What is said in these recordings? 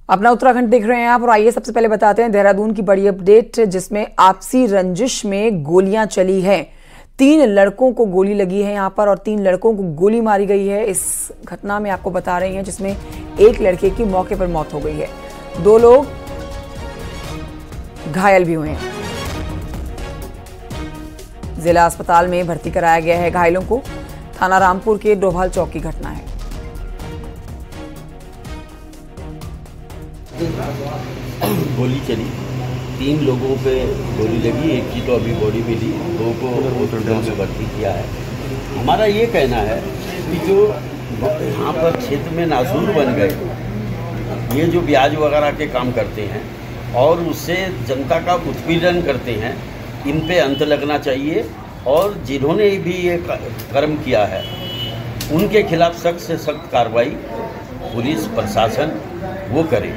अपना उत्तराखंड देख रहे हैं आप और आइए सबसे पहले बताते हैं देहरादून की बड़ी अपडेट, जिसमें आपसी रंजिश में गोलियां चली हैं। 3 लड़कों को गोली लगी है यहां पर और 3 लड़कों को गोली मारी गई है। इस घटना में आपको बता रही हैं, जिसमें एक लड़के की मौके पर मौत हो गई है, 2 लोग घायल भी हुए हैं। जिला अस्पताल में भर्ती कराया गया है घायलों को। थाना रामपुर के डोभाल चौक की घटना है। गोली चली, 3 लोगों पे गोली लगी, एक की तो अभी बॉडी मिली, 2 को हॉस्पिटल में भर्ती किया है। हमारा ये कहना है कि जो यहाँ पर क्षेत्र में नासूर बन गए, ये जो ब्याज वगैरह के काम करते हैं और उससे जनता का उत्पीड़न करते हैं, इन पे अंत लगना चाहिए और जिन्होंने भी ये कर्म किया है उनके खिलाफ सख्त से सख्त कार्रवाई पुलिस प्रशासन वो करे।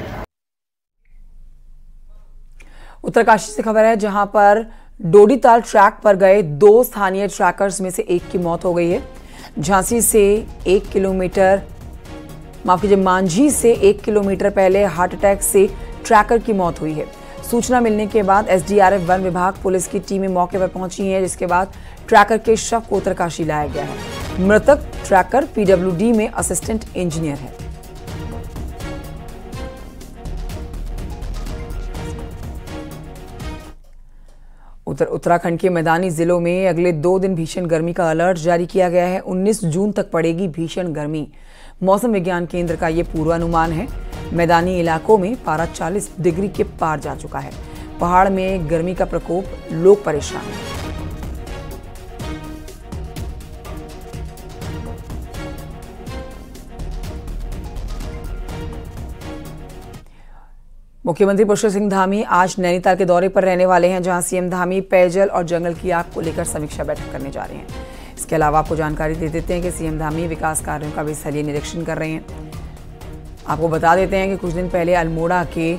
उत्तरकाशी से खबर है, जहां पर डोडीताल ट्रैक पर गए 2 स्थानीय ट्रैकर्स में से एक की मौत हो गई है। झांसी से 1 किलोमीटर मांझी से 1 किलोमीटर पहले हार्ट अटैक से ट्रैकर की मौत हुई है। सूचना मिलने के बाद एसडीआरएफ वन विभाग पुलिस की टीमें मौके पर पहुंची हैं, जिसके बाद ट्रैकर के शव को उत्तरकाशी लाया गया है। मृतक ट्रैकर पीडब्ल्यूडी में असिस्टेंट इंजीनियर है। उत्तराखंड के मैदानी जिलों में अगले 2 दिन भीषण गर्मी का अलर्ट जारी किया गया है। 19 जून तक पड़ेगी भीषण गर्मी। मौसम विज्ञान केंद्र का ये पूर्वानुमान है। मैदानी इलाकों में पारा 40 डिग्री के पार जा चुका है। पहाड़ में गर्मी का प्रकोप, लोग परेशान हैं। मुख्यमंत्री पुष्कर सिंह धामी आज नैनीताल के दौरे पर रहने वाले हैं, जहां सीएम धामी पेयजल और जंगल की आग को लेकर समीक्षा बैठक करने जा रहे हैं। इसके अलावा आपको जानकारी दे देते हैं कि सीएम धामी विकास कार्यों का भी स्थलीय निरीक्षण कर रहे हैं। आपको बता देते हैं कि कुछ दिन पहले अल्मोड़ा के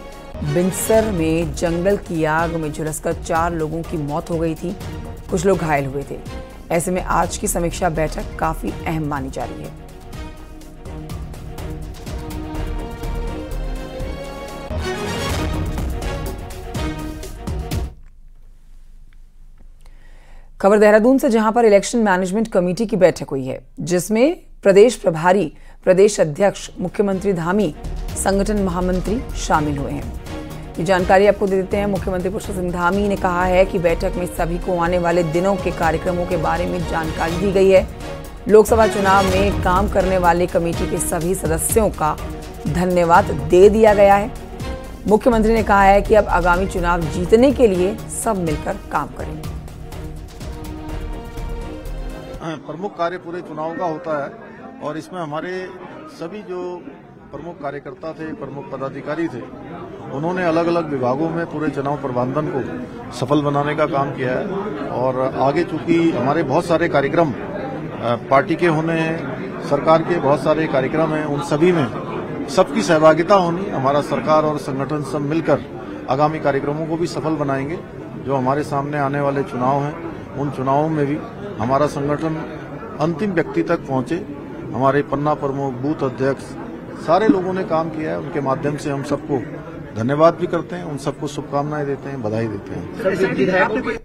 बिनसर में जंगल की आग में झुलसकर 4 लोगों की मौत हो गई थी, कुछ लोग घायल हुए थे। ऐसे में आज की समीक्षा बैठक काफी अहम मानी जा रही है। खबर देहरादून से, जहां पर इलेक्शन मैनेजमेंट कमेटी की बैठक हुई है, जिसमें प्रदेश प्रभारी, प्रदेश अध्यक्ष, मुख्यमंत्री धामी, संगठन महामंत्री शामिल हुए हैं। ये जानकारी आपको दे देते हैं। मुख्यमंत्री पुष्कर सिंह धामी ने कहा है कि बैठक में सभी को आने वाले दिनों के कार्यक्रमों के बारे में जानकारी दी गई है। लोकसभा चुनाव में काम करने वाले कमेटी के सभी सदस्यों का धन्यवाद दे दिया गया है। मुख्यमंत्री ने कहा है कि अब आगामी चुनाव जीतने के लिए सब मिलकर काम करेंगे। प्रमुख कार्य पूरे चुनाव का होता है और इसमें हमारे सभी जो प्रमुख कार्यकर्ता थे, प्रमुख पदाधिकारी थे, उन्होंने अलग अलग विभागों में पूरे चुनाव प्रबंधन को सफल बनाने का काम किया है। और आगे चूंकि हमारे बहुत सारे कार्यक्रम पार्टी के होने हैं, सरकार के बहुत सारे कार्यक्रम हैं, उन सभी में सबकी सहभागिता होनी, हमारा सरकार और संगठन सब मिलकर आगामी कार्यक्रमों को भी सफल बनाएंगे। जो हमारे सामने आने वाले चुनाव हैं, उन चुनावों में भी हमारा संगठन अंतिम व्यक्ति तक पहुंचे। हमारे पन्ना प्रमुख, बूथ अध्यक्ष, सारे लोगों ने काम किया है। उनके माध्यम से हम सबको धन्यवाद भी करते हैं, उन सबको शुभकामनाएं देते हैं, बधाई देते हैं।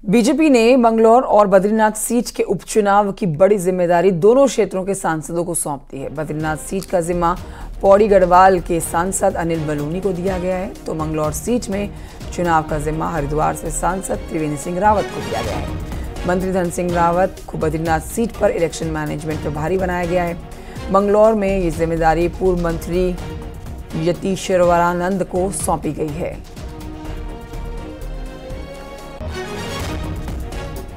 बीजेपी ने मंगलौर और बद्रीनाथ सीट के उपचुनाव की बड़ी जिम्मेदारी दोनों क्षेत्रों के सांसदों को सौंप दी है। बद्रीनाथ सीट का जिम्मा पौड़ी गढ़वाल के सांसद अनिल बलूनी को दिया गया है, तो मंगलौर सीट में चुनाव का जिम्मा हरिद्वार से सांसद त्रिवेंद्र सिंह रावत को दिया गया है। मंत्री धन सिंह रावत को बद्रीनाथ सीट पर इलेक्शन मैनेजमेंट प्रभारी बनाया गया है। मंगलौर में ये जिम्मेदारी पूर्व मंत्री यतीश्वरानंद को सौंपी गई है।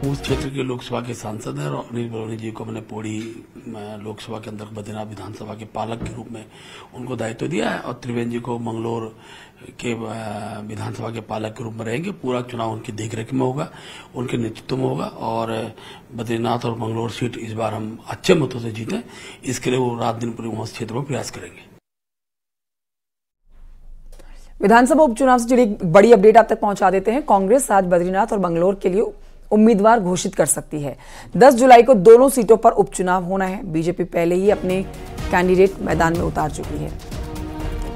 उस क्षेत्र के लोकसभा के सांसद हैं और अनिल बलूनी जी को मैंने पौड़ी लोकसभा के अंदर बद्रीनाथ विधानसभा के पालक के रूप में उनको दायित्व दिया है और त्रिवेंद्र जी को मंगलौर के विधानसभा के पालक के रूप में रहेंगे। पूरा चुनाव उनकी देखरेख में होगा, उनके नेतृत्व में होगा और बद्रीनाथ और मंगलौर सीट इस बार हम अच्छे मतों से जीतें, इसके लिए वो रात दिन पूरे वहां क्षेत्र में प्रयास करेंगे। विधानसभा उपचुनाव से जुड़ी बड़ी अपडेट आप तक पहुंचा देते हैं। कांग्रेस आज बद्रीनाथ और मंगलौर के लिए उम्मीदवार घोषित कर सकती है। 10 जुलाई को दोनों सीटों पर उपचुनाव होना है। बीजेपी पहले ही अपने कैंडिडेट मैदान में उतार चुकी है।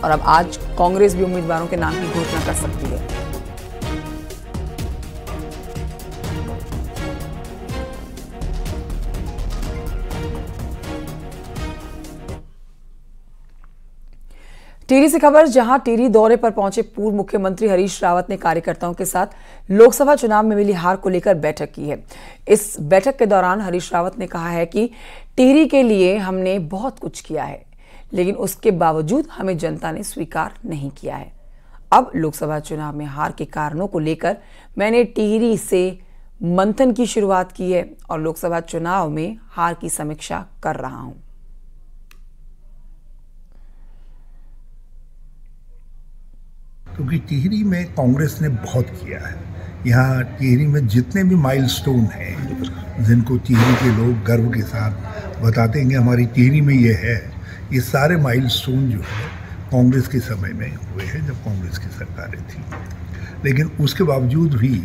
और अब आज कांग्रेस भी उम्मीदवारों के नाम की घोषणा कर सकती है। टिहरी से खबर, जहां टिहरी दौरे पर पहुंचे पूर्व मुख्यमंत्री हरीश रावत ने कार्यकर्ताओं के साथ लोकसभा चुनाव में मिली हार को लेकर बैठक की है। इस बैठक के दौरान हरीश रावत ने कहा है कि टिहरी के लिए हमने बहुत कुछ किया है, लेकिन उसके बावजूद हमें जनता ने स्वीकार नहीं किया है। अब लोकसभा चुनाव में हार के कारणों को लेकर मैंने टिहरी से मंथन की शुरुआत की है और लोकसभा चुनाव में हार की समीक्षा कर रहा हूं। क्योंकि टिहरी में कांग्रेस ने बहुत किया है। यहाँ टिहरी में जितने भी माइलस्टोन हैं, जिनको टिहरी के लोग गर्व के साथ बताते हैं कि हमारी टिहरी में ये है, ये सारे माइलस्टोन जो है कांग्रेस के समय में हुए हैं, जब कांग्रेस की सरकारें थी। लेकिन उसके बावजूद भी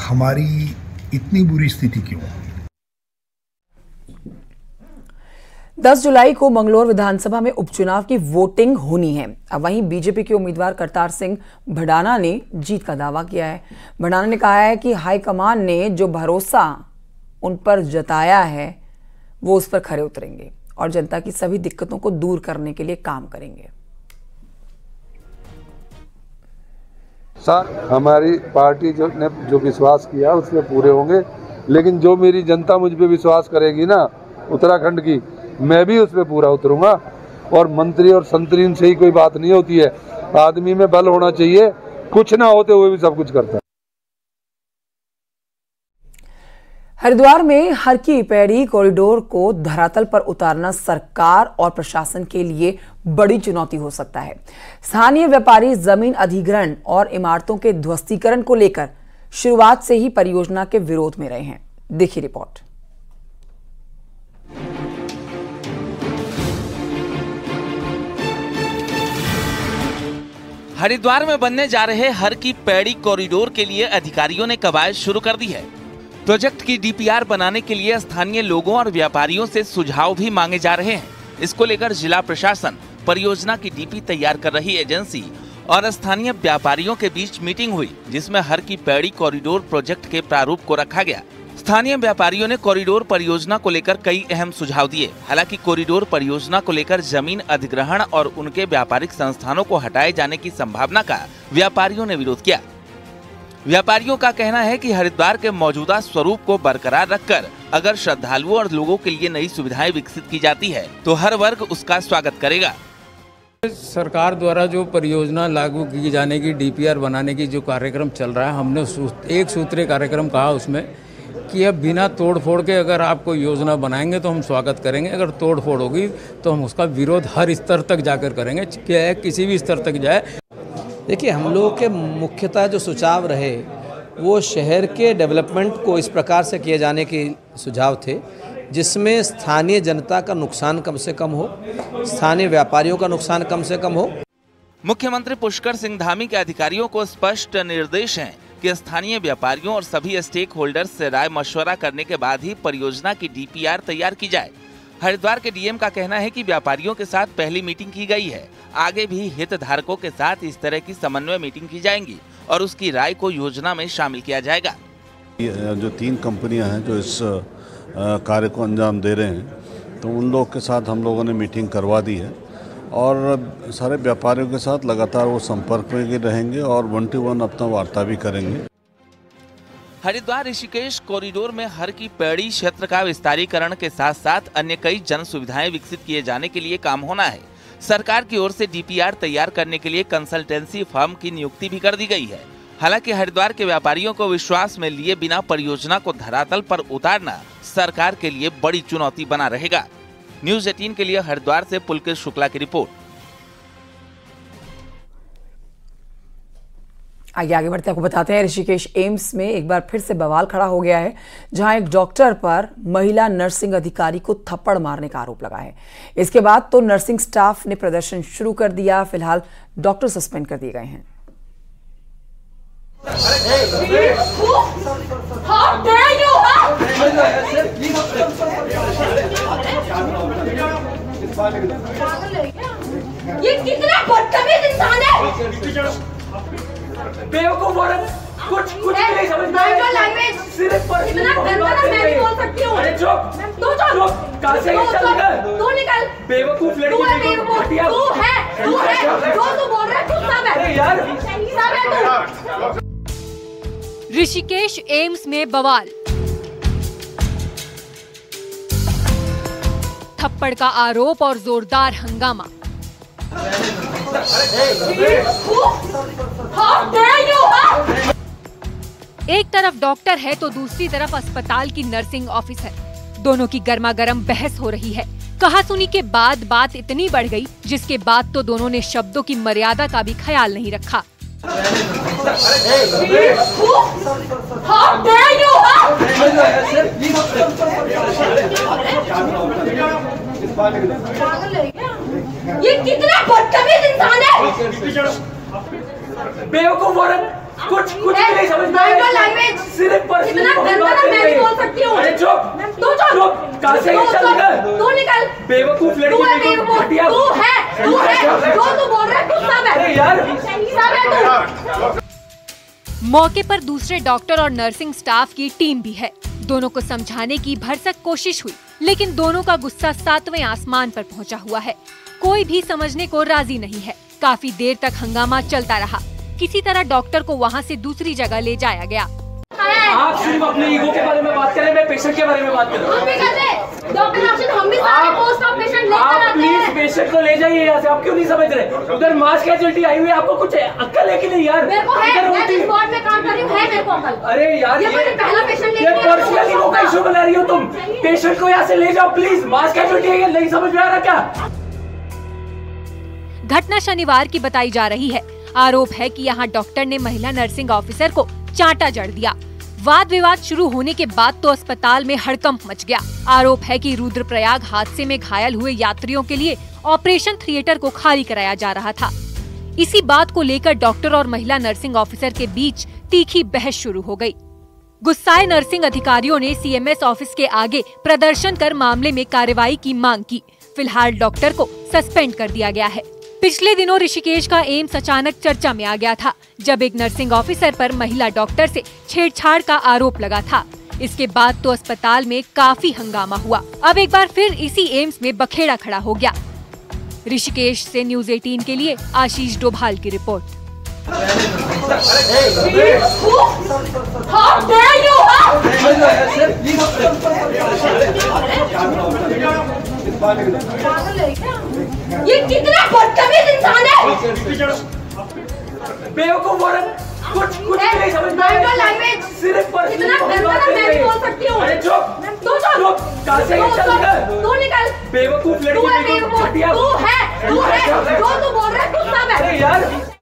हमारी इतनी बुरी स्थिति क्यों? 10 जुलाई को मंगलौर विधानसभा में उपचुनाव की वोटिंग होनी है। अब वहीं बीजेपी के उम्मीदवार करतार सिंह भडाना ने जीत का दावा किया है। भडाना ने कहा है कि हाईकमान ने जो भरोसा उन पर जताया है वो उस पर खरे उतरेंगे और जनता की सभी दिक्कतों को दूर करने के लिए काम करेंगे। सर, हमारी पार्टी ने जो विश्वास किया उसमें पूरे होंगे, लेकिन जो मेरी जनता मुझ पे विश्वास करेगी ना उत्तराखंड की, मैं भी उस पर पूरा उतरूंगा। और मंत्री और संतरीन से ही कोई बात नहीं होती है, आदमी में बल होना चाहिए, कुछ ना होते हुए भी सब कुछ करता है। हरिद्वार में हर की पैड़ी कॉरिडोर को धरातल पर उतारना सरकार और प्रशासन के लिए बड़ी चुनौती हो सकता है। स्थानीय व्यापारी जमीन अधिग्रहण और इमारतों के ध्वस्तीकरण को लेकर शुरुआत से ही परियोजना के विरोध में रहे हैं। देखिए रिपोर्ट। हरिद्वार में बनने जा रहे हर की पैड़ी कॉरिडोर के लिए अधिकारियों ने कवायद शुरू कर दी है। प्रोजेक्ट की डीपीआर बनाने के लिए स्थानीय लोगों और व्यापारियों से सुझाव भी मांगे जा रहे हैं। इसको लेकर जिला प्रशासन, परियोजना की डीपी तैयार कर रही एजेंसी और स्थानीय व्यापारियों के बीच मीटिंग हुई, जिसमें हर की पैड़ी कॉरिडोर प्रोजेक्ट के प्रारूप को रखा गया। स्थानीय व्यापारियों ने कॉरिडोर परियोजना को लेकर कई अहम सुझाव दिए। हालांकि कॉरिडोर परियोजना को लेकर जमीन अधिग्रहण और उनके व्यापारिक संस्थानों को हटाए जाने की संभावना का व्यापारियों ने विरोध किया। व्यापारियों का कहना है कि हरिद्वार के मौजूदा स्वरूप को बरकरार रखकर अगर श्रद्धालुओं और लोगों के लिए नई सुविधाएं विकसित की जाती है तो हर वर्ग उसका स्वागत करेगा। सरकार द्वारा जो परियोजना लागू की जाने की, डीपीआर बनाने की जो कार्यक्रम चल रहा है, हमने एक सूत्रीय कार्यक्रम कहा उसमें कि अब बिना तोड़ फोड़ के अगर आप कोई योजना बनाएंगे तो हम स्वागत करेंगे, अगर तोड़ फोड़ होगी तो हम उसका विरोध हर स्तर तक जाकर करेंगे, क्या है किसी भी स्तर तक जाए। देखिए, हम लोगों के मुख्यतः जो सुझाव रहे वो शहर के डेवलपमेंट को इस प्रकार से किए जाने के सुझाव थे जिसमें स्थानीय जनता का नुकसान कम से कम हो, स्थानीय व्यापारियों का नुकसान कम से कम हो। मुख्यमंत्री पुष्कर सिंह धामी के अधिकारियों को स्पष्ट निर्देश हैं कि स्थानीय व्यापारियों और सभी स्टेक होल्डर्स से राय मशवरा करने के बाद ही परियोजना की डीपीआर तैयार की जाए। हरिद्वार के डीएम का कहना है कि व्यापारियों के साथ पहली मीटिंग की गई है, आगे भी हितधारकों के साथ इस तरह की समन्वय मीटिंग की जाएंगी और उसकी राय को योजना में शामिल किया जाएगा। जो 3 कंपनियां हैं जो इस कार्य को अंजाम दे रहे हैं, तो उन लोग के साथ हम लोगों ने मीटिंग करवा दी है और सारे व्यापारियों के साथ लगातार वो संपर्क में रहेंगे और 1 to 1 अपना वार्ता भी करेंगे। हरिद्वार ऋषिकेश कॉरिडोर में हर की पैड़ी क्षेत्र का विस्तारीकरण के साथ साथ अन्य कई जन सुविधाएं विकसित किए जाने के लिए काम होना है। सरकार की ओर से डीपीआर तैयार करने के लिए कंसल्टेंसी फर्म की नियुक्ति भी कर दी गई है। हालांकि हरिद्वार के व्यापारियों को विश्वास में लिए बिना परियोजना को धरातल पर उतारना सरकार के लिए बड़ी चुनौती बना रहेगा। न्यूज़ 18 के लिए हरिद्वार से पुलकित शुक्ला की रिपोर्ट। आगे बढ़ते आपको बताते हैं, ऋषिकेश एम्स में एक बार फिर से बवाल खड़ा हो गया है, जहां एक डॉक्टर पर महिला नर्सिंग अधिकारी को थप्पड़ मारने का आरोप लगा है। इसके बाद तो नर्सिंग स्टाफ ने प्रदर्शन शुरू कर दिया। फिलहाल डॉक्टर सस्पेंड कर दिए गए हैं। ये कितना बदतमीज इंसान है। बेवकूफ औरत, कुछ नहीं समझ में आया। लैंग्वेज सिर्फ इतना गंदा ना मैं भी बोल सकती हूँ। अरे चुप, तू चुप, कहाँ से तू निकल। बेवकूफ लड़की, तू है बेवकूफ, तू है जो तू बोल रहा है तू सब है। अरे यार सब है तू। ऋषिकेश एम्स में बवाल, थप्पड़ का आरोप और जोरदार हंगामा। एक तरफ डॉक्टर है तो दूसरी तरफ अस्पताल की नर्सिंग ऑफिसर। दोनों की गर्मागर्म बहस हो रही है। कहासुनी के बाद बात इतनी बढ़ गई जिसके बाद तो दोनों ने शब्दों की मर्यादा का भी ख्याल नहीं रखा। ये कितना बदतमीज इंसान है। बेवकूफ औरत, कुछ नहीं समझ में आया। लैंग्वेज सिर्फ इतना गंदा ना मैं भी बोल सकती हूँ। अरे चुप, तू चुप, कहाँ से तू निकल। बेवकूफ लड़की, तू है बेवकूफ, तू है जो तू बोल रहा है तू सब है। अरे यार सब है तू। मौके पर दूसरे डॉक्टर और नर्सिंग स्टाफ की टीम भी है। दोनों को समझाने की भरसक कोशिश हुई, लेकिन दोनों का गुस्सा 7वें आसमान पर पहुंचा हुआ है। कोई भी समझने को राजी नहीं है। काफी देर तक हंगामा चलता रहा। किसी तरह डॉक्टर को वहां से दूसरी जगह ले जाया गया। आप सिर्फ अपने ईगो के बारे में बात करें, मैं पेशेंट के बारे में बात करूं। हम भी करते हैं डॉक्टर राशिद, हम भी सारे पोस्ट ऑफ पेशेंट लेकर आते हैं। आप प्लीज पेशेंट को ले जाइए यहाँ से। आप क्यों नहीं समझ रहे? उधर मास कैजुअलिटी आई हुई है, आपको कुछ अक्ल है कि नहीं यार? मेरे को है, मैं जिस वार्ड में काम कर रही हूँ है मेरे को अक्ल। अरे यार ये पहला पेशेंट ये पर्सनल ईगो का इशू बना रही हो तुम। पेशेंट को यहाँ से ले जाओ प्लीज। मास कैजुअलिटी है, नहीं समझ में आ रहा क्या? घटना शनिवार की बताई जा रही है। आरोप है कि यहाँ डॉक्टर ने महिला नर्सिंग ऑफिसर को चांटा जड़ दिया। वाद विवाद शुरू होने के बाद तो अस्पताल में हड़कंप मच गया। आरोप है कि रुद्रप्रयाग हादसे में घायल हुए यात्रियों के लिए ऑपरेशन थिएटर को खाली कराया जा रहा था। इसी बात को लेकर डॉक्टर और महिला नर्सिंग ऑफिसर के बीच तीखी बहस शुरू हो गई। गुस्साए नर्सिंग अधिकारियों ने सीएमएस ऑफिस के आगे प्रदर्शन कर मामले में कार्रवाई की मांग की। फिलहाल डॉक्टर को सस्पेंड कर दिया गया है। पिछले दिनों ऋषिकेश का एम्स अचानक चर्चा में आ गया था, जब एक नर्सिंग ऑफिसर पर महिला डॉक्टर से छेड़छाड़ का आरोप लगा था। इसके बाद तो अस्पताल में काफी हंगामा हुआ। अब एक बार फिर इसी एम्स में बखेड़ा खड़ा हो गया। ऋषिकेश से न्यूज़ 18 के लिए आशीष डोभाल की रिपोर्ट। ये कितना बदतमीज इंसान है। बेवकूफ औरत, कुछ नहीं समझ में आया। लैंग्वेज सिर्फ इतना गंदा ना मैं भी बोल सकती हूँ। अरे चुप, तू चुप, कहाँ से तू निकल। बेवकूफ लड़की, तू है बेवकूफ, तू है जो तू बोल रहा है तू सब है। अरे यार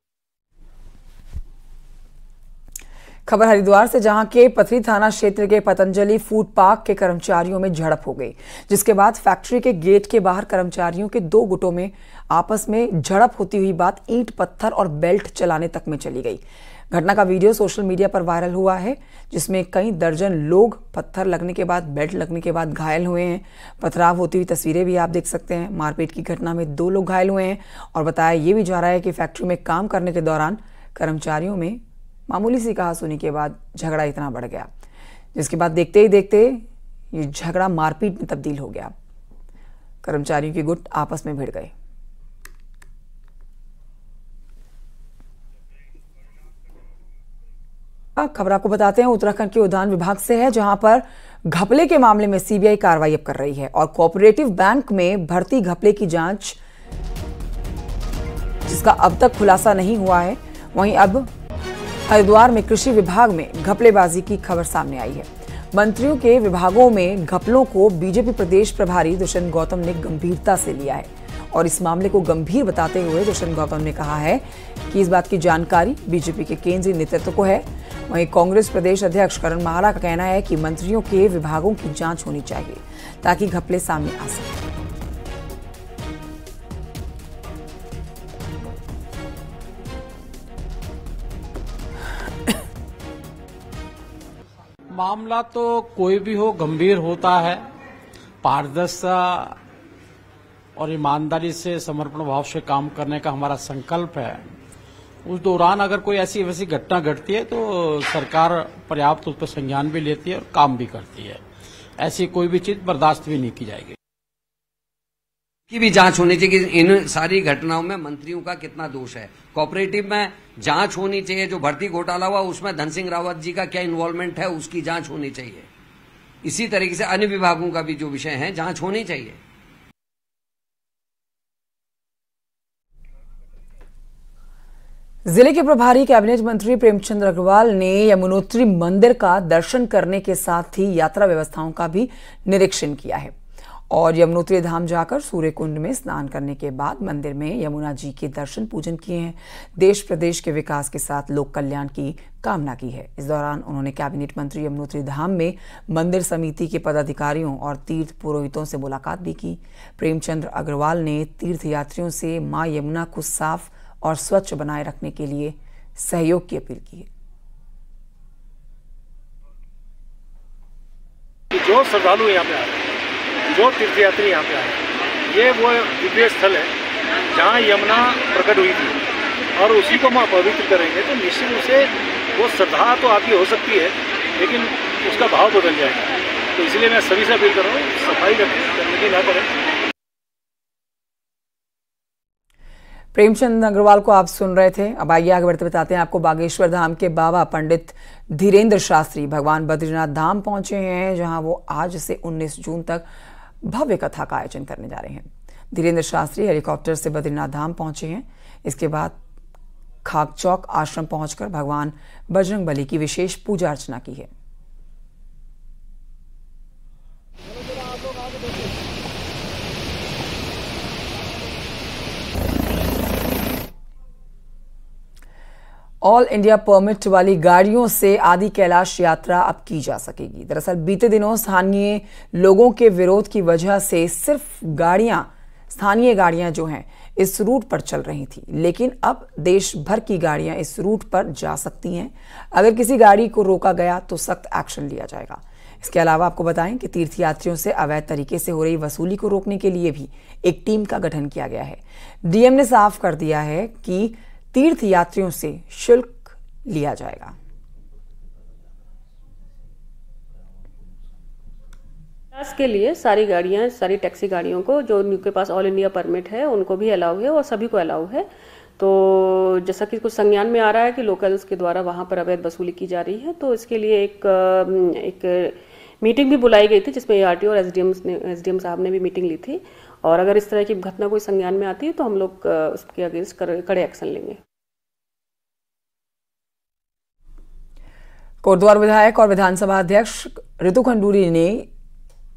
खबर हरिद्वार से, जहां के पथरी थाना क्षेत्र के पतंजलि फूड पार्क के कर्मचारियों में झड़प हो गई, जिसके बाद फैक्ट्री के गेट के बाहर कर्मचारियों के 2 गुटों में आपस में झड़प होती हुई बात ईंट, पत्थर और बेल्ट चलाने तक में चली गई। घटना का वीडियो सोशल मीडिया पर वायरल हुआ है, जिसमें कई दर्जन लोग पत्थर लगने के बाद, बेल्ट लगने के बाद घायल हुए हैं। पथराव होती हुई तस्वीरें भी आप देख सकते हैं। मारपीट की घटना में 2 लोग घायल हुए हैं और बताया ये भी जा रहा है कि फैक्ट्री में काम करने के दौरान कर्मचारियों में मामूली सी कहासुनी के बाद झगड़ा इतना बढ़ गया, जिसके बाद देखते ही देखते ये झगड़ा मारपीट में तब्दील हो गया। कर्मचारियों के गुट आपस में भिड़ गए। खबर आपको बताते हैं उत्तराखंड के उद्यान विभाग से है, जहां पर घपले के मामले में सीबीआई कार्रवाई अब कर रही है और कोऑपरेटिव बैंक में भर्ती घपले की जांच, जिसका अब तक खुलासा नहीं हुआ है। वहीं अब हरिद्वार में कृषि विभाग में घपलेबाजी की खबर सामने आई है। मंत्रियों के विभागों में घपलों को बीजेपी प्रदेश प्रभारी दुष्यंत गौतम ने गंभीरता से लिया है और इस मामले को गंभीर बताते हुए दुष्यंत गौतम ने कहा है कि इस बात की जानकारी बीजेपी के केंद्रीय नेतृत्व को है। वहीं कांग्रेस प्रदेश अध्यक्ष करण माहरा का कहना है कि मंत्रियों के विभागों की जांच होनी चाहिए ताकि घपले सामने आ सके। मामला तो कोई भी हो गंभीर होता है। पारदर्शिता और ईमानदारी से समर्पण भाव से काम करने का हमारा संकल्प है। उस दौरान अगर कोई ऐसी वैसी घटना घटती है तो सरकार पर्याप्त उस पर संज्ञान भी लेती है और काम भी करती है। ऐसी कोई भी चीज बर्दाश्त भी नहीं की जाएगी। की भी जांच होनी चाहिए कि इन सारी घटनाओं में मंत्रियों का कितना दोष है। कोऑपरेटिव में जांच होनी चाहिए। जो भर्ती घोटाला हुआ उसमें धन सिंह रावत जी का क्या इन्वॉल्वमेंट है उसकी जांच होनी चाहिए। इसी तरीके से अन्य विभागों का भी जो विषय है जांच होनी चाहिए। जिले के प्रभारी कैबिनेट मंत्री प्रेमचंद अग्रवाल ने यमुनोत्री मंदिर का दर्शन करने के साथ ही यात्रा व्यवस्थाओं का भी निरीक्षण किया है और यमुनोत्री धाम जाकर सूर्य कुंड में स्नान करने के बाद मंदिर में यमुना जी के दर्शन पूजन किए हैं। देश प्रदेश के विकास के साथ लोक कल्याण की कामना की है। इस दौरान उन्होंने कैबिनेट मंत्री यमुनोत्री धाम में मंदिर समिति के पदाधिकारियों और तीर्थ पुरोहितों से मुलाकात भी की। प्रेमचंद अग्रवाल ने तीर्थयात्रियों से मां यमुना को साफ और स्वच्छ बनाए रखने के लिए सहयोग की अपील की है। जो श्रद्धालु यहाँ पे आ रहे हैं, जो तीर्थयात्री यहाँ पे आ रहे हैं, ये वो दिव्य स्थल है जहाँ यमुना प्रकट हुई थी और उसी को हम पवित्र करेंगे तो निश्चित रूप से वो श्रद्धा तो आपकी हो सकती है लेकिन उसका भाव बदल जाएगा। तो इसलिए मैं सभी से अपील कर रहा हूँ, सफाई रखें, गंदगी ना करें। प्रेमचंद अग्रवाल को आप सुन रहे थे। अब आइए आगे बढ़ते बताते हैं आपको बागेश्वर धाम के बाबा पंडित धीरेन्द्र शास्त्री भगवान बद्रीनाथ धाम पहुंचे हैं, जहां वो आज से 19 जून तक भव्य कथा का आयोजन करने जा रहे हैं। धीरेन्द्र शास्त्री हेलीकॉप्टर से बद्रीनाथ धाम पहुंचे हैं। इसके बाद खाक चौक आश्रम पहुंचकर भगवान बजरंगबली की विशेष पूजा अर्चना की है। ऑल इंडिया परमिट वाली गाड़ियों से आदि कैलाश यात्रा अब की जा सकेगी। दरअसल बीते दिनों स्थानीय लोगों के विरोध की वजह से सिर्फ स्थानीय गाड़ियां जो हैं इस रूट पर चल रही थी, लेकिन अब देश भर की गाड़ियां इस रूट पर जा सकती हैं। अगर किसी गाड़ी को रोका गया तो सख्त एक्शन लिया जाएगा। इसके अलावा आपको बताएं कि तीर्थयात्रियों से अवैध तरीके से हो रही वसूली को रोकने के लिए भी एक टीम का गठन किया गया है। डीएम ने साफ कर दिया है कि तीर्थयात्रियों से शुल्क लिया जाएगा। के लिए सारी गाड़ियां, सारी टैक्सी गाड़ियों को जो उनके पास ऑल इंडिया परमिट है उनको भी अलाउ है और सभी को अलाउ है। तो जैसा कि कुछ संज्ञान में आ रहा है कि लोकल्स के द्वारा वहां पर अवैध वसूली की जा रही है, तो इसके लिए एक मीटिंग भी बुलाई गई थी जिसमें ARTO और SDM साहब ने भी मीटिंग ली थी। और अगर इस तरह की घटना कोई संज्ञान में आती है तो हम लोग उसके अगेंस्ट कड़े एक्शन लेंगे। कोटद्वार विधायक और विधानसभा अध्यक्ष ऋतु खंडूरी ने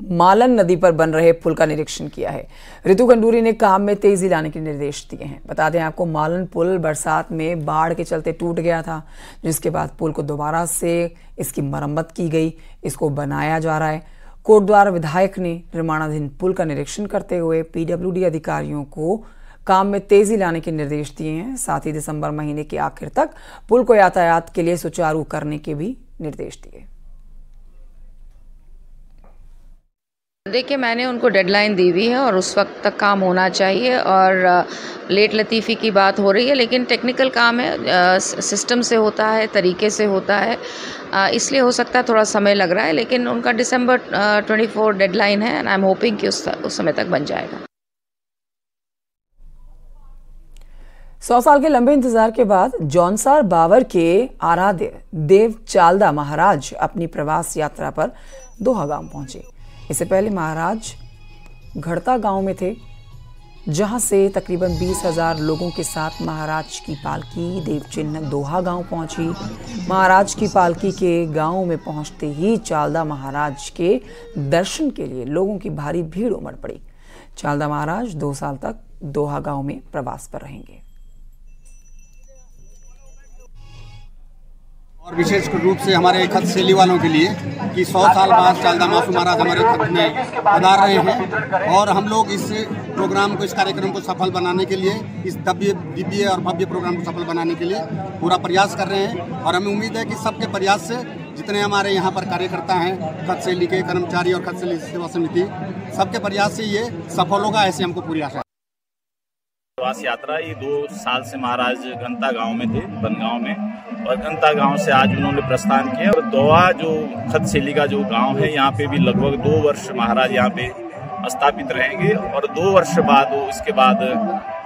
मालन नदी पर बन रहे पुल का निरीक्षण किया है। ऋतु खंडूरी ने काम में तेजी लाने के निर्देश दिए हैं। बता दें आपको, मालन पुल बरसात में बाढ़ के चलते टूट गया था, जिसके बाद पुल को दोबारा से इसकी मरम्मत की गई, इसको बनाया जा रहा है। कोटद्वार विधायक ने निर्माणाधीन पुल का निरीक्षण करते हुए PWD अधिकारियों को काम में तेजी लाने के निर्देश दिए हैं। साथ ही दिसंबर महीने के आखिर तक पुल को यातायात के लिए सुचारू करने के भी निर्देश दिए। देखिए, मैंने उनको डेडलाइन दी हुई है और उस वक्त तक काम होना चाहिए। और लेट लतीफ़ी की बात हो रही है, लेकिन टेक्निकल काम है, सिस्टम से होता है, तरीके से होता है, इसलिए हो सकता है थोड़ा समय लग रहा है, लेकिन उनका दिसंबर 24 डेडलाइन है एंड आई एम होपिंग कि उस समय तक बन जाएगा। 100 साल के लंबे इंतजार के बाद जौनसार बावर के आराध्य देव चालदा महाराज अपनी प्रवास यात्रा पर दोहा गांव पहुंचे। इससे पहले महाराज घड़ता गांव में थे, जहां से तकरीबन 20,000 लोगों के साथ महाराज की पालकी देव चिन्ह दोहा गांव पहुंची। महाराज की पालकी के गांव में पहुंचते ही चालदा महाराज के दर्शन के लिए लोगों की भारी भीड़ उमड़ पड़ी। चालदा महाराज 2 साल तक दोहा गांव में प्रवास पर रहेंगे। और विशेष रूप से हमारे खत शैली वालों के लिए कि 100 साल बाद चालदा मासू महाराज हमारे खत में पधार रहे हैं और हम लोग इस प्रोग्राम को, इस कार्यक्रम को सफल बनाने के लिए, इस दिव्य और भव्य प्रोग्राम को सफल बनाने के लिए पूरा प्रयास कर रहे हैं। और हमें उम्मीद है कि सबके प्रयास से जितने हमारे यहाँ पर कार्यकर्ता हैं, खतशैली के कर्मचारी और खतशैली सेवा समिति, सबके प्रयास से ये सफल होगा, ऐसी हमको पूरी आशा है। प्रवास यात्रा ये 2 साल से महाराज घंटा गांव में थे, बनगांव में, और घंटा गांव से आज उन्होंने प्रस्थान किया। और दोहा जो खतशैली का जो गांव है, यहाँ पे भी लगभग 2 वर्ष महाराज यहाँ पे स्थापित रहेंगे। और 2 वर्ष बाद इसके बाद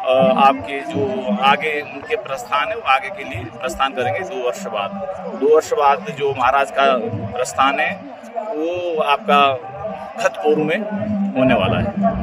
आपके जो आगे उनके प्रस्थान है, वो आगे के लिए प्रस्थान करेंगे 2 वर्ष बाद। 2 वर्ष बाद जो महाराज का प्रस्थान है वो आपका खतपुर में होने वाला है।